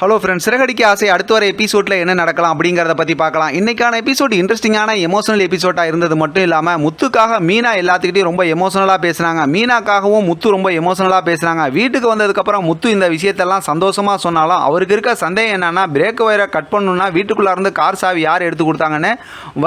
Hello friends, Siragadikka ஆசை அடுத்த வர எபிசோடில் என்ன நடக்கலாம் அப்படிங்கிறத பற்றி பார்க்கலாம். இன்றைக்கான எபிசோட் இன்ட்ரெஸ்டிங்கான எமோஷனல் எபிசோடாக இருந்தது மட்டும் இல்லாமல் முத்துக்காக மீனா எல்லாத்துக்கிட்டையும் ரொம்ப எமோஷனலாக பேசுனாங்க. மீனாக்காகவும் முத்து ரொம்ப எமோஷனலாக பேசுனாங்க. வீட்டுக்கு வந்ததுக்கப்புறம் முத்து இந்த விஷயத்தெல்லாம் சந்தோஷமாக சொன்னாலும் அவருக்கு இருக்க சந்தேகம் என்னன்னா, பிரேக் வயரை கட் பண்ணணும்னா வீட்டுக்குள்ளே இருந்து கார் சாவி யார் எடுத்து கொடுத்தாங்கன்னு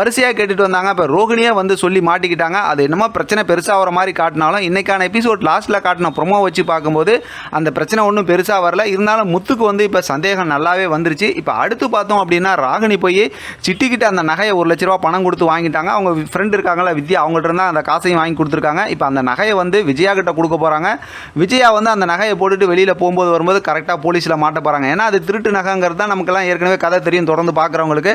வரிசையாக கேட்டுட்டு வந்தாங்க. இப்போ ரோகிணியே வந்து சொல்லி மாட்டிக்கிட்டாங்க. அது என்னமோ பிரச்சனை பெருசாக வர மாதிரி காட்டினாலும் இன்றைக்கான எபிசோட் லாஸ்ட்டில் காட்டின ப்ரொமோ வச்சு பார்க்கும்போது அந்த பிரச்சனை ஒன்றும் பெருசாக வரல. இருந்தாலும் முத்துக்கு வந்து இப்போ சந்தேகம் நல்லாவே வந்துருச்சு. இப்போ அடுத்து பார்த்தோம் அப்படின்னா, ராகினி போய் சிட்டிக்கிட்ட அந்த நகையை 1 லட்ச ரூபா பணம் கொடுத்து வாங்கிட்டாங்க. அவங்க ஃப்ரெண்ட் இருக்காங்களா வித்யா, அவங்கள்ட்ட இருந்தால் அந்த காசையும் வாங்கி கொடுத்துருக்காங்க. இப்போ அந்த நகையை வந்து விஜயா கிட்ட கொடுக்க போகிறாங்க. விஜயா வந்து அந்த நகையை போட்டுட்டு வெளியில் போகும்போது வரும்போது கரெக்டாக போலீஸில் மாட்ட போகிறாங்க. ஏன்னா அது திருட்டு நகைங்கிறது தான் நமக்கெல்லாம் ஏற்கனவே கதை தெரியும் தொடர்ந்து பார்க்குறவங்களுக்கு.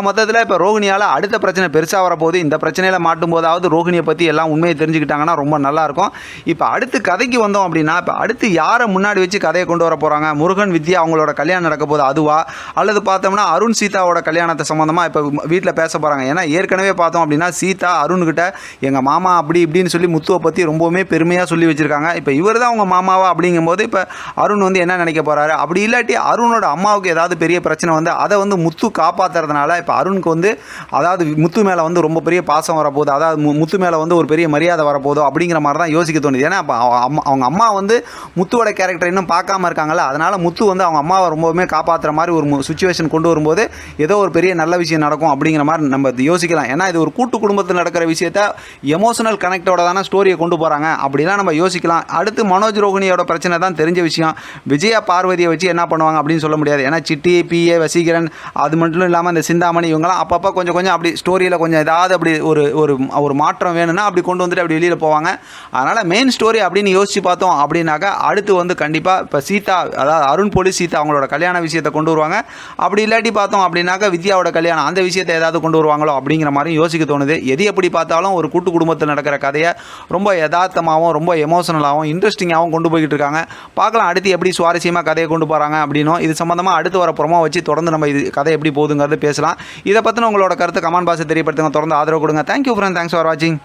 மொத்தத்தில் இப்போ ரோகிணியால் அடுத்த பிரச்சனை பெருசாக வரப்போகுது. இந்த பிரச்சனையில் மாட்டும் போதாவது ரோகிணியை பற்றி எல்லாம் உண்மையை தெரிஞ்சுக்கிட்டாங்கன்னா ரொம்ப நல்லாயிருக்கும். இப்போ அடுத்து கதைக்கு வந்தோம் அப்படின்னா, இப்போ அடுத்து யாரை முன்னாடி வச்சு கதையை கொண்டு வர போகிறாங்க? முருகன் வித்யா அவங்களோட கல்யாணம் நடக்க போது அதுவா, அல்லது பார்த்தோம்னா அருண் சீதாவோட கல்யாணத்தை சம்மந்தமாக இப்போ வீட்டில் பேச போகிறாங்க. ஏன்னா ஏற்கனவே பார்த்தோம் அப்படின்னா சீதா அருண்கிட்ட எங்கள் மாமா அப்படி இப்படின்னு சொல்லி முத்துவை பற்றி ரொம்பவுமே பெருமையாக சொல்லி வச்சுருக்காங்க. இப்போ இவர் தான் அவங்க மாமாவா அப்படிங்கும்போது இப்போ அருண் வந்து என்ன நினைக்க போகிறாரு? அப்படி இல்லாட்டி அருணோட அம்மாவுக்கு ஏதாவது பெரிய பிரச்சனை வந்து அதை வந்து முத்து காப்பாற்றுறதுனால இப்போ அருணுக்கு வந்து அதாவது முத்து மேலே வந்து ரொம்ப பெரிய பாசம் வரப்போகுது, அதாவது முத்து மேலே வந்து ஒரு பெரிய மரியாதை வரப்போதோ அப்படிங்கிற மாதிரி தான் யோசிக்க தோணுது. ஏன்னா இப்போ அவங்க அம்மா வந்து முத்துவோட கேரக்டர் இன்னும் பார்க்காம இருக்காங்கல்ல, அதனால் முத்து வந்து அவங்க அம்மாவை ரொம்பவுமே காப்பாற்றுற மாதிரி ஒரு சுச்சுவேஷன் கொண்டு வரும்போது ஏதோ ஒரு பெரிய நல்ல விஷயம் நடக்கும் அப்படிங்கிற மாதிரி நம்ம யோசிக்கலாம். ஏன்னா இது ஒரு கூட்டு குடும்பத்தில் நடக்கிற விஷயத்த எமோஷனல் கனெக்டோட தானே ஸ்டோரியை கொண்டு போகிறாங்க, அப்படிலாம் நம்ம யோசிக்கலாம். அடுத்து மனோஜ் ரோகிணியோட பிரச்சனை தான் தெரிஞ்ச விஷயம். விஜயா பார்வதியை வச்சு என்ன பண்ணுவாங்க அப்படின்னு சொல்ல முடியாது. ஏன்னா சிட்டி, பிஏ, வசீகரன், அது மட்டும் இல்லாமல் இந்த சிந்தாமணி இவங்களாம் அப்பப்போ கொஞ்சம் கொஞ்சம் அப்படி ஸ்டோரியில் கொஞ்சம் ஏதாவது அப்படி ஒரு மாற்றம் வேணும்னா அப்படி கொண்டு வந்துட்டு அப்படி வெளியில் போவாங்க. அதனால் மெயின் ஸ்டோரி அப்படின்னு யோசிச்சு பார்த்தோம் அப்படின்னாக்கா அடுத்து வந்து கண்டிப்பாக இப்போ சீதா, அதாவது அருண் போலீஸ் சீதா அவங்களோட கல்யாண விஷயத்தை கொண்டு வருவாங்க. அப்படி இல்லாட்டி பார்த்தோம் அப்படின்னாக்கா வித்யாவோட கல்யாணம் அந்த விஷயத்தை ஏதாவது கொண்டு வருவாங்களோ அப்படிங்கிற மாதிரி யோசிக்க தோணுது. எது எப்படி பார்த்தாலும் ஒரு கூட்டு குடும்பத்தில் நடக்கிற கதையை ரொம்ப யதார்த்தமாகவும் ரொம்ப எமோஷனலாகவும் இன்ட்ரெஸ்டிங்காகவும் கொண்டு போய்கிட்டு இருக்காங்க. பார்க்கலாம் அடுத்து எப்படி சுவாரஸ்யமாக கதையை கொண்டு போகிறாங்க அப்படின்னும். இது சம்மந்தமாக அடுத்து வர ப்ரோமோ வச்சு தொடர்ந்து நம்ம இது கதை எப்படி போகுதுங்கிறது பேசலாம். இதை பற்றின உங்களோட கருத்து கமெண்ட் பாக்ஸில் தெரியப்படுத்துங்க. தொடர்ந்து ஆதரவு கொடுங்க. தேங்க்யூ ஃப்ரெண்ட், தேங்க்ஸ் ஃபார் வாட்சிங்.